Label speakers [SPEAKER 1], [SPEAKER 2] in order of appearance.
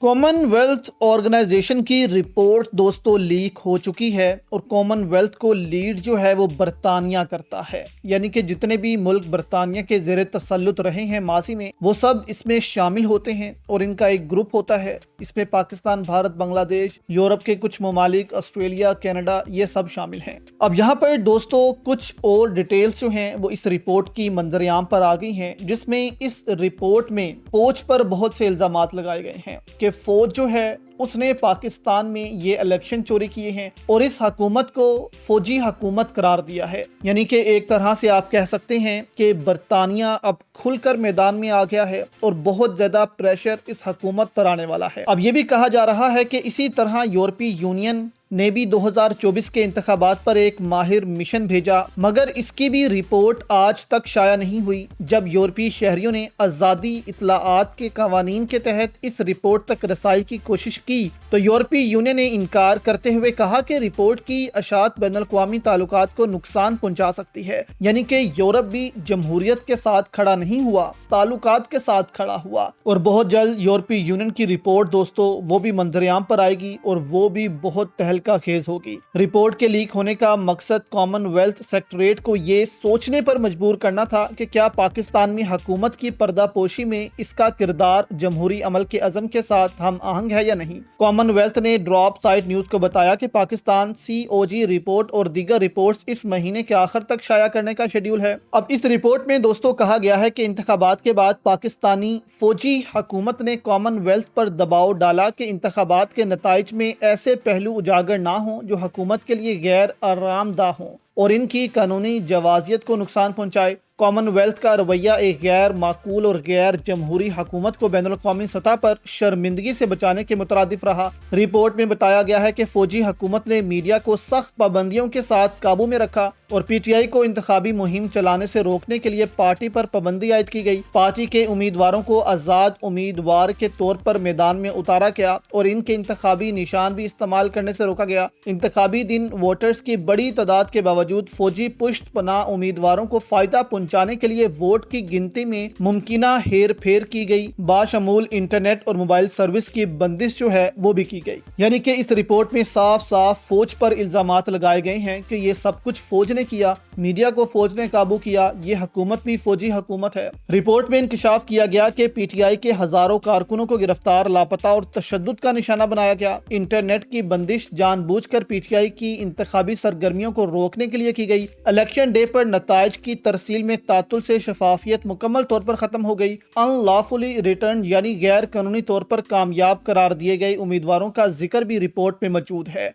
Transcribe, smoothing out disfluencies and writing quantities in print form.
[SPEAKER 1] Common wealth organization کی report دوستوں leak ہو چکی ہے اور کامن ویلتھ کو لیڈ جو ہے وہ برطانیہ کرتا ہے، یعنی کہ جتنے بھی ملک برطانیہ کے زیر تسلط رہے ہیں ماضی میں وہ سب اس میں شامل ہوتے ہیں اور ان کا ایک گروپ ہوتا ہے۔ اس میں پاکستان، بھارت، بنگلہ دیش، یورپ کے کچھ ممالک، آسٹریلیا، کینیڈا، یہ سب شامل ہیں۔ اب یہاں پر دوستوں کچھ اور ڈیٹیلز جو ہیں وہ اس رپورٹ کی منظر عام پر آ گئی ہیں، جس میں اس رپورٹ میں فوج پر بہت سے الزامات لگائے گئے ہیں کہ فوج جو ہے اس نے پاکستان میں یہ الیکشن چوری کیے ہیں اور اس حکومت کو فوجی حکومت قرار دیا ہے۔ یعنی کہ ایک طرح سے آپ کہہ سکتے ہیں کہ برطانیہ اب کھل کر میدان میں آ گیا ہے اور بہت زیادہ پریشر اس حکومت پر آنے والا ہے۔ اب یہ بھی کہا جا رہا ہے کہ اسی طرح یورپی یونین نے بھی 2024 کے انتخابات پر ایک ماہر مشن بھیجا، مگر اس کی بھی رپورٹ آج تک شائع نہیں ہوئی۔ جب یورپی شہریوں نے آزادی اطلاعات کے قوانین کے تحت اس رپورٹ تک رسائی کی کوشش کی تو یورپی یونین نے انکار کرتے ہوئے کہا کہ رپورٹ کی اشاعت بین الاقوامی تعلقات کو نقصان پہنچا سکتی ہے۔ یعنی کہ یورپ بھی جمہوریت کے ساتھ کھڑا نہیں ہوا، تعلقات کے ساتھ کھڑا ہوا، اور بہت جلد یورپی یونین کی رپورٹ دوستو وہ بھی منظر عام پر آئے گی اور وہ بھی بہت تہلکہ خیز ہوگی۔ رپورٹ کے لیک ہونے کا مقصد کامن ویلتھ سیکریٹریٹ کو یہ سوچنے پر مجبور کرنا تھا کہ کیا پاکستان میں حکومت کی پردہ پوشی میں اس کا کردار جمہوری عمل کے عزم کے ساتھ ہم آہنگ ہے یا نہیں۔ کامن ویلتھ نے ڈراپ سائٹ نیوز کو بتایا کہ پاکستان COG رپورٹ اور دیگر رپورٹس اس مہینے کے آخر تک شائع کرنے کا شیڈول ہے۔ اب اس رپورٹ میں دوستوں کہا گیا ہے کہ انتخابات کے بعد پاکستانی فوجی حکومت نے کامن ویلتھ پر دباؤ ڈالا کہ انتخابات کے نتائج میں ایسے پہلو اجاگر نہ ہوں جو حکومت کے لیے غیر آرام دہ ہوں اور ان کی قانونی جوازیت کو نقصان پہنچائے۔ کامن ویلتھ کا رویہ ایک غیر معقول اور غیر جمہوری حکومت کو بین الاقوامی سطح پر شرمندگی سے بچانے کے مترادف رہا۔ رپورٹ میں بتایا گیا ہے کہ فوجی حکومت نے میڈیا کو سخت پابندیوں کے ساتھ قابو میں رکھا اور PTI کو انتخابی مہم چلانے سے روکنے کے لیے پارٹی پر پابندی عائد کی گئی۔ پارٹی کے امیدواروں کو آزاد امیدوار کے طور پر میدان میں اتارا گیا اور ان کے انتخابی نشان بھی استعمال کرنے سے روکا گیا۔ انتخابی دن ووٹرز کی بڑی تعداد کے باوجود فوجی پشت پناہ امیدواروں کو فائدہ پہنچانے کے لیے ووٹ کی گنتی میں ممکنہ ہیر پھیر کی گئی، باشمول انٹرنیٹ اور موبائل سروس کی بندش جو ہے وہ بھی کی گئی۔ یعنی کہ اس رپورٹ میں صاف صاف فوج پر الزامات لگائے گئے ہیں کہ یہ سب کچھ فوج نے کیا، میڈیا کو فوج نے قابو کیا، یہ حکومت بھی فوجی حکومت ہے۔ رپورٹ میں انکشاف کیا گیا کہ PTI کے ہزاروں کارکنوں کو گرفتار، لاپتہ اور تشدد کا نشانہ بنایا گیا۔ انٹرنیٹ کی بندش جان بوجھ کر PTI کی انتخابی سرگرمیوں کو روکنے کے لیے کی گئی۔ الیکشن ڈے پر نتائج کی ترسیل میں تعطل سے شفافیت مکمل طور پر ختم ہو گئی۔ ان لافلی ریٹرن یعنی غیر قانونی طور پر کامیاب قرار دیے گئے امیدواروں کا ذکر بھی رپورٹ میں موجود ہے۔